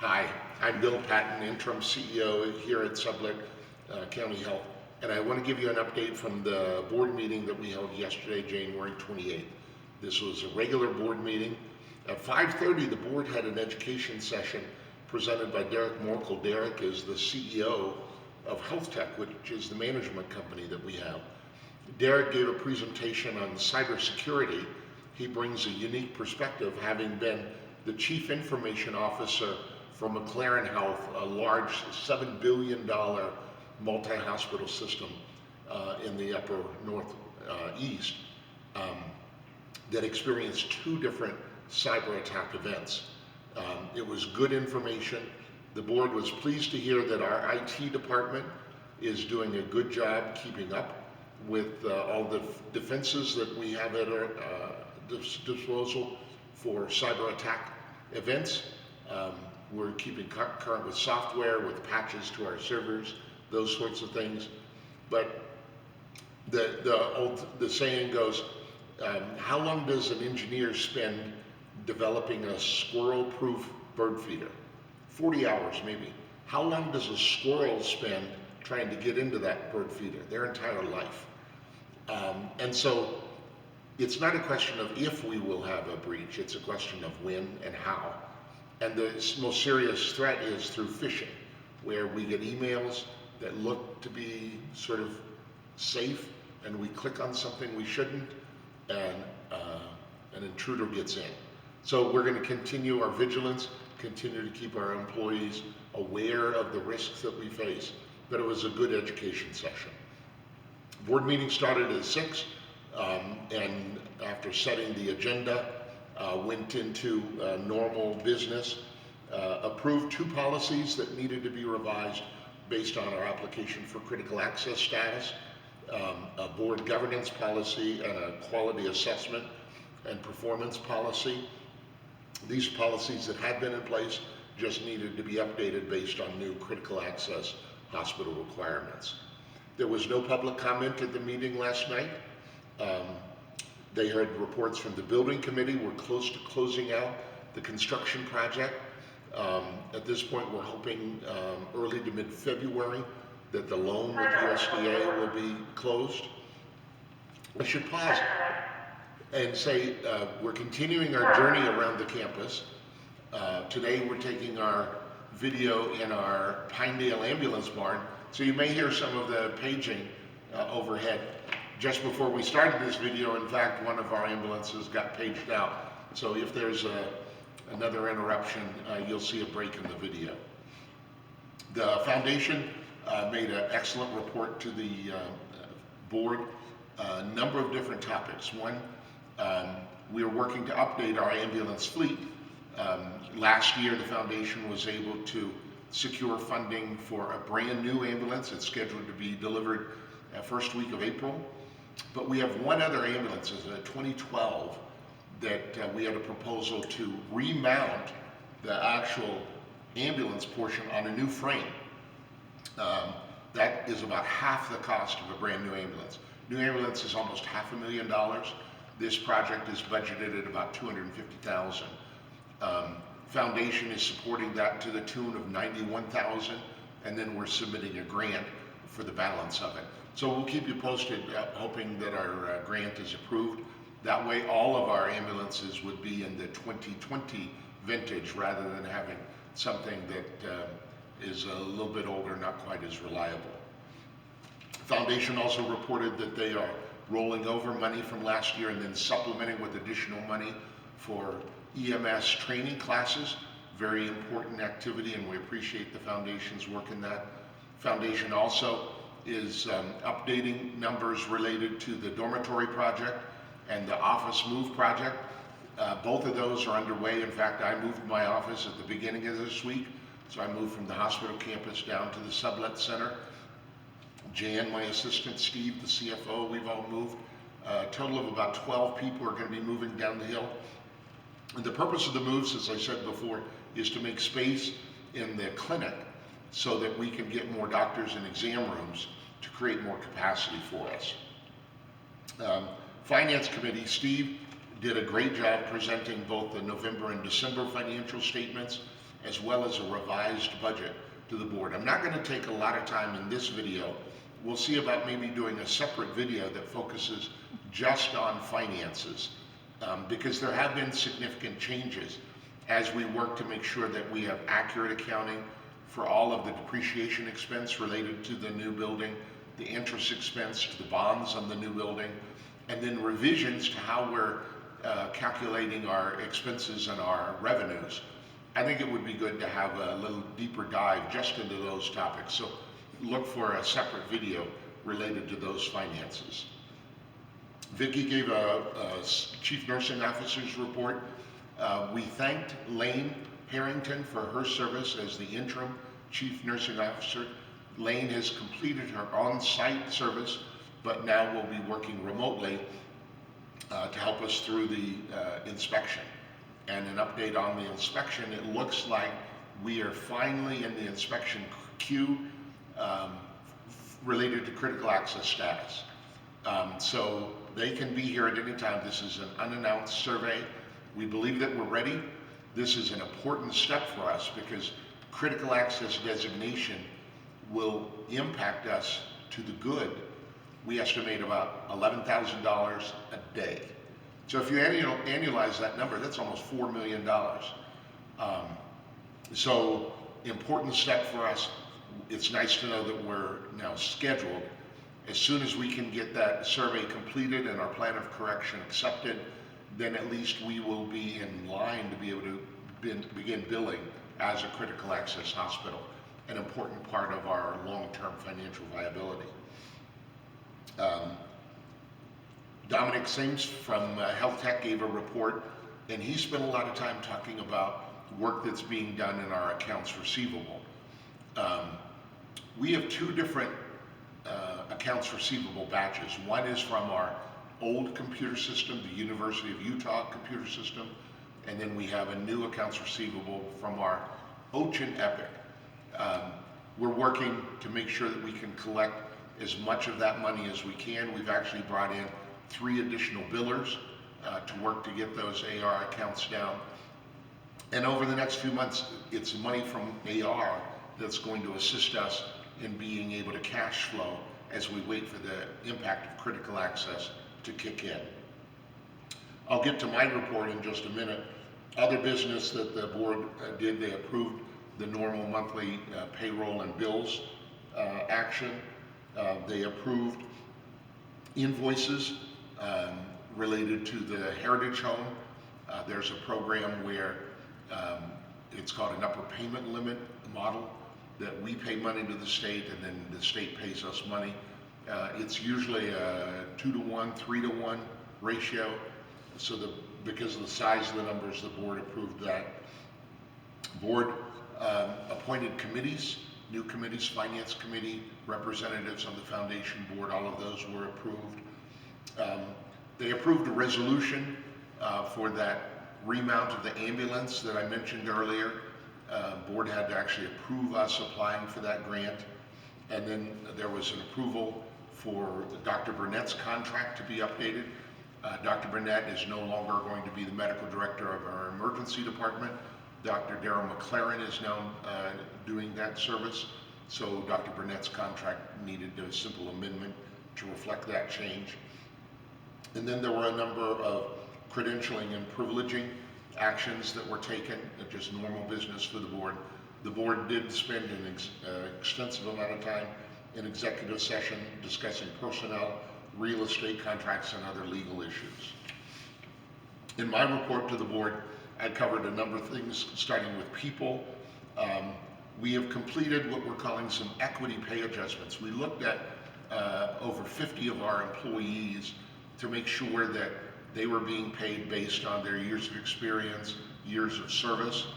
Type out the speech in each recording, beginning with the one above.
Hi, I'm Bill Patten, Interim CEO here at Sublette County Health, and I want to give you an update from the board meeting that we held yesterday, January 28th. This was a regular board meeting. At 5:30, the board had an education session presented by Derek Morkel. Derek is the CEO of Health Tech, which is the management company that we have. Derek gave a presentation on cybersecurity. He brings a unique perspective, having been the Chief Information Officer for McLaren Health, a large $7 billion multi-hospital system in the upper northeast that experienced 2 different cyber attack events. It was good information. The board was pleased to hear that our IT department is doing a good job keeping up with all the defenses that we have at our disposal for cyber attack events. We're keeping current with software, with patches to our servers, those sorts of things. But the saying goes, how long does an engineer spend developing a squirrel-proof bird feeder? 40 hours maybe. How long does a squirrel spend trying to get into that bird feeder? Their entire life. And so it's not a question of if we will have a breach, it's a question of when and how. And the most serious threat is through phishing, where we get emails that look to be sort of safe, and we click on something we shouldn't, and an intruder gets in. So we're going to continue our vigilance, continue to keep our employees aware of the risks that we face, but it was a good education session. Board meeting started at 6, and after setting the agenda, went into normal business, approved 2 policies that needed to be revised based on our application for critical access status, a board governance policy and a quality assessment and performance policy. These policies that had been in place just needed to be updated based on new critical access hospital requirements. There was no public comment at the meeting last night. They heard reports from the building committee. We're close to closing out the construction project. At this point, we're hoping early to mid-February that the loan with USDA will be closed. I should pause and say we're continuing our journey around the campus. Today we're taking our video in our Pinedale ambulance barn, so you may hear some of the paging overhead. Just before we started this video, in fact, one of our ambulances got paged out. So if there's another interruption, you'll see a break in the video. The foundation made an excellent report to the board, a number of different topics. One, we are working to update our ambulance fleet. Last year, the foundation was able to secure funding for a brand new ambulance. It's scheduled to be delivered first week of April. But we have one other ambulance, it's a 2012, that we had a proposal to remount the actual ambulance portion on a new frame. That is about half the cost of a brand new ambulance. New ambulance is almost $500,000. This project is budgeted at about $250,000. Foundation is supporting that to the tune of $91,000, and then we're submitting a grant for the balance of it. So we'll keep you posted, hoping that our grant is approved. That way all of our ambulances would be in the 2020 vintage rather than having something that is a little bit older, not quite as reliable. Foundation also reported that they are rolling over money from last year and then supplementing with additional money for EMS training classes. Very important activity, and we appreciate the Foundation's work in that. Foundation also is updating numbers related to the dormitory project and the office move project. Both of those are underway. In fact, I moved my office at the beginning of this week. So I moved from the hospital campus down to the Sublette Center. Jan, my assistant, Steve, the CFO, we've all moved. A total of about 12 people are going to be moving down the hill. And the purpose of the moves, as I said before, is to make space in the clinic so that we can get more doctors in exam rooms to create more capacity for us. Finance Committee, Steve did a great job presenting both the November and December financial statements. as well as a revised budget to the board. I'm not going to take a lot of time in this video. We'll see about maybe doing a separate video that focuses just on finances, because there have been significant changes as we work to make sure that we have accurate accounting for all of the depreciation expense related to the new building, the interest expense to the bonds on the new building, and then revisions to how we're calculating our expenses and our revenues. I think it would be good to have a little deeper dive just into those topics. So look for a separate video related to those finances. Vicki gave a Chief Nursing Officer's report. We thanked Lane Harrington for her service as the interim Chief Nursing Officer. Lane has completed her on-site service, but now will be working remotely to help us through the inspection. And an update on the inspection, it looks like we are finally in the inspection queue related to critical access status. So they can be here at any time. This is an unannounced survey. We believe that we're ready. This is an important step for us because critical access designation will impact us to the good. We estimate about $11,000 a day. So if you annualize that number, that's almost $4 million. So important step for us. It's nice to know that we're now scheduled. As soon as we can get that survey completed and our plan of correction accepted, then at least we will be in line to be able to begin billing as a critical access hospital, an important part of our long-term financial viability. Dominic Sims from Health Tech gave a report, and he spent a lot of time talking about work that's being done in our accounts receivable. We have two different accounts receivable batches. One is from our old computer system, the University of Utah computer system, and then we have a new accounts receivable from our Ocean Epic. We're working to make sure that we can collect as much of that money as we can. We've actually brought in 3 additional billers to work to get those AR accounts down. And over the next few months, it's money from AR that's going to assist us in being able to cash flow as we wait for the impact of critical access to kick in. I'll get to my report in just a minute. Other business that the board did, they approved the normal monthly payroll and bills action. They approved invoices related to the Heritage Home. There's a program where it's called an upper payment limit model, that we pay money to the state and then the state pays us money. It's usually a 2-to-1, 3-to-1 ratio. So because of the size of the numbers, the board approved that. Board appointed committees, new committees, finance committee, representatives on the foundation board, all of those were approved. They approved a resolution for that remount of the ambulance that I mentioned earlier. Board had to actually approve us applying for that grant. And then there was an approval for Dr. Burnett's contract to be updated. Dr. Burnett is no longer going to be the medical director of our emergency department. Dr. Darryl McLaren is now doing that service. So Dr. Burnett's contract needed a simple amendment to reflect that change. And then there were a number of credentialing and privileging actions that were taken, just normal business for the board. The board did spend an extensive amount of time in executive session discussing personnel, real estate contracts, and other legal issues. In my report to the board, I covered a number of things, starting with people. We have completed what we're calling some equity pay adjustments. We looked at over 50 of our employees to make sure that they were being paid based on their years of experience, years of service.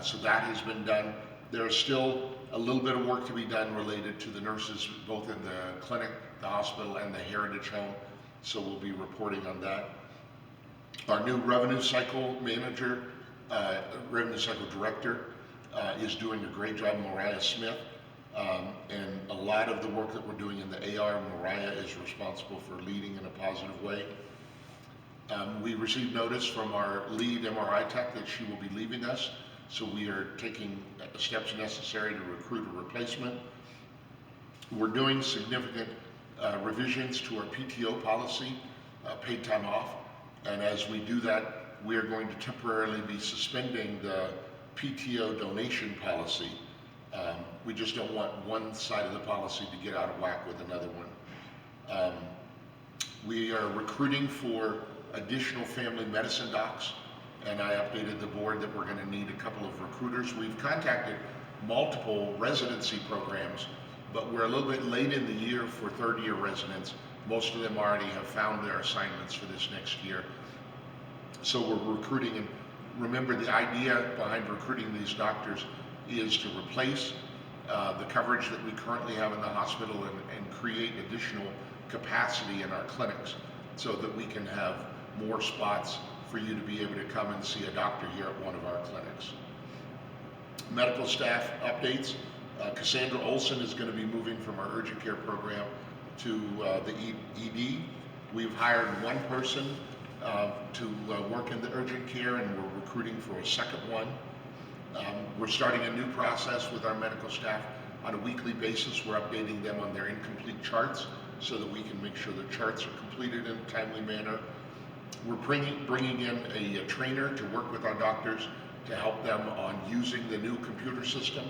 So that has been done. There's still a little bit of work to be done related to the nurses, both in the clinic, the hospital, and the Heritage Home. So we'll be reporting on that. Our new revenue cycle manager, revenue cycle director, is doing a great job, Mariah Smith. And a lot of the work that we're doing in the AR, Mariah is responsible for leading in a positive way. We received notice from our lead MRI tech that she will be leaving us. so we are taking steps necessary to recruit a replacement. We're doing significant revisions to our PTO policy, paid time off, and as we do that, we are going to temporarily be suspending the PTO donation policy. We just don't want one side of the policy to get out of whack with another one. We are recruiting for additional family medicine docs, and I updated the board that we're going to need a couple of recruiters. We've contacted multiple residency programs, but we're a little bit late in the year for third-year residents. Most of them already have found their assignments for this next year. So we're recruiting, and remember, the idea behind recruiting these doctors is to replace the coverage that we currently have in the hospital and create additional capacity in our clinics so that we can have more spots for you to be able to come and see a doctor here at one of our clinics. Medical staff updates. Cassandra Olson is going to be moving from our urgent care program to the ED. We've hired one person to work in the urgent care, and we're recruiting for a second one. We're starting a new process with our medical staff. On a weekly basis, we're updating them on their incomplete charts so that we can make sure the charts are completed in a timely manner. We're bringing in a trainer to work with our doctors to help them on using the new computer system.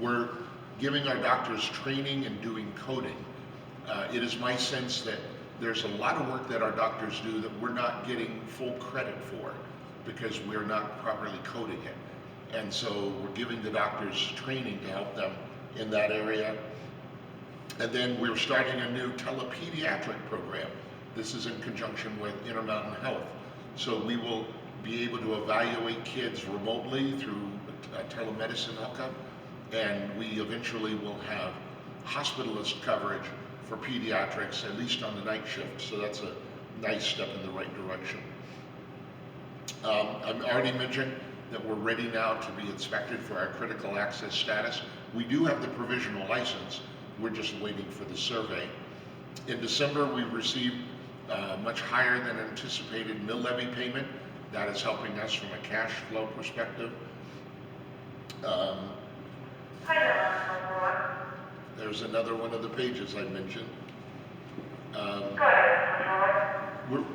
We're giving our doctors training and doing coding. It is my sense that there's a lot of work that our doctors do that we're not getting full credit for because we're not properly coding it. And so we're giving the doctors training to help them in that area. And then we're starting a new telepediatric program. This is in conjunction with Intermountain Health. So we will be able to evaluate kids remotely through a telemedicine hookup, and we eventually will have hospitalist coverage for pediatrics, at least on the night shift. So that's a nice step in the right direction. I've already mentioned that we're ready now to be inspected for our critical access status. We do have the provisional license. We're just waiting for the survey. In December, we received much higher than anticipated mill levy payment. That is helping us from a cash flow perspective. There's another one of the pages I mentioned.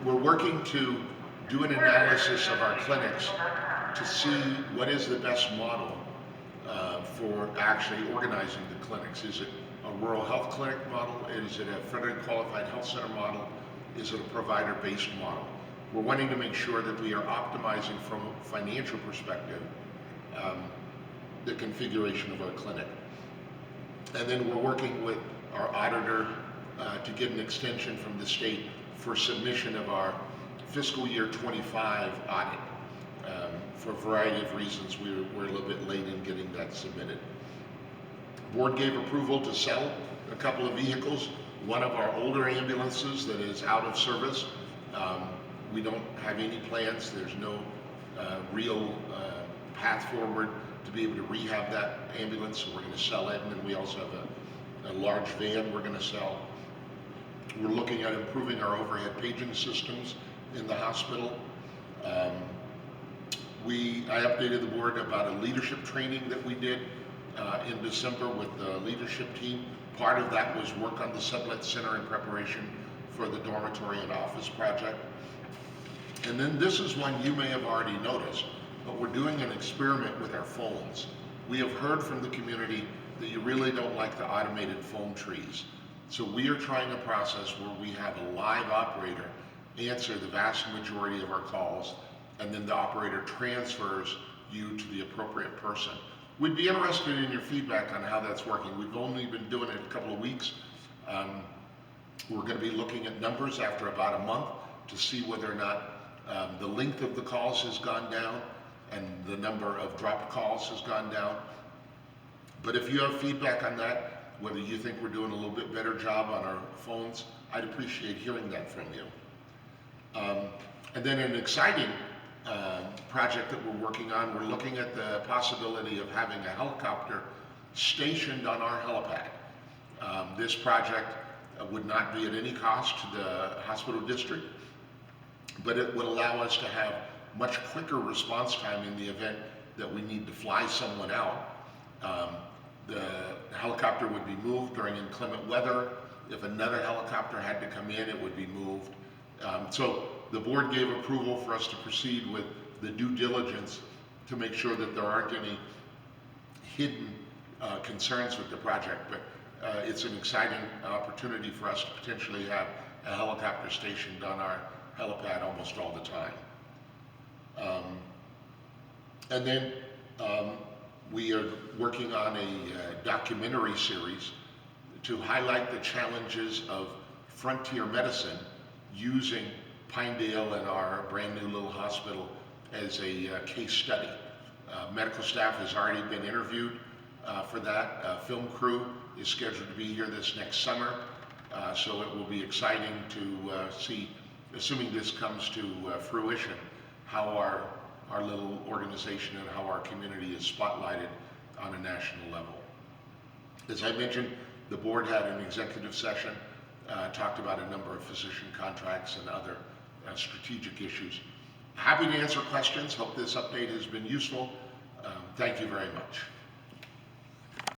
We're working to do an analysis of our clinics to see what is the best model for actually organizing the clinics. Is it a rural health clinic model? Is it a federally qualified health center model? Is it a provider-based model? We're wanting to make sure that we are optimizing from a financial perspective the configuration of our clinic. And then we're working with our auditor to get an extension from the state for submission of our fiscal year 25 audit. For a variety of reasons, we're a little bit late in getting that submitted. Board gave approval to sell a couple of vehicles. One of our older ambulances that is out of service. We don't have any plans. There's no real path forward to be able to rehab that ambulance, so we're going to sell it. And then we also have a large van we're going to sell. We're looking at improving our overhead paging systems in the hospital. I updated the board about a leadership training that we did in December with the leadership team. Part of that was work on the sublet center in preparation for the dormitory and office project. And then this is one you may have already noticed, but we're doing an experiment with our phones. We have heard from the community that you really don't like the automated phone trees. So we are trying a process where we have a live operator answer the vast majority of our calls, and then the operator transfers you to the appropriate person. We'd be interested in your feedback on how that's working. We've only been doing it a couple of weeks. We're going to be looking at numbers after about a month to see whether or not the length of the calls has gone down and the number of dropped calls has gone down. But if you have feedback on that, whether you think we're doing a little bit better job on our phones, I'd appreciate hearing that from you. And then an exciting project that we're working on, we're looking at the possibility of having a helicopter stationed on our helipad. This project would not be at any cost to the hospital district, but it would allow us to have much quicker response time in the event that we need to fly someone out. The helicopter would be moved during inclement weather. If another helicopter had to come in, it would be moved. So the board gave approval for us to proceed with the due diligence to make sure that there aren't any hidden concerns with the project. But it's an exciting opportunity for us to potentially have a helicopter stationed on our helipad almost all the time. And then we are working on a documentary series to highlight the challenges of frontier medicine using Pinedale and our brand new little hospital as a case study. Medical staff has already been interviewed for that. Film crew is scheduled to be here this next summer, so it will be exciting to see, assuming this comes to fruition, how our little organization and how our community is spotlighted on a national level. As I mentioned, the board had an executive session, talked about a number of physician contracts and other strategic issues. Happy to answer questions. Hope this update has been useful. Thank you very much.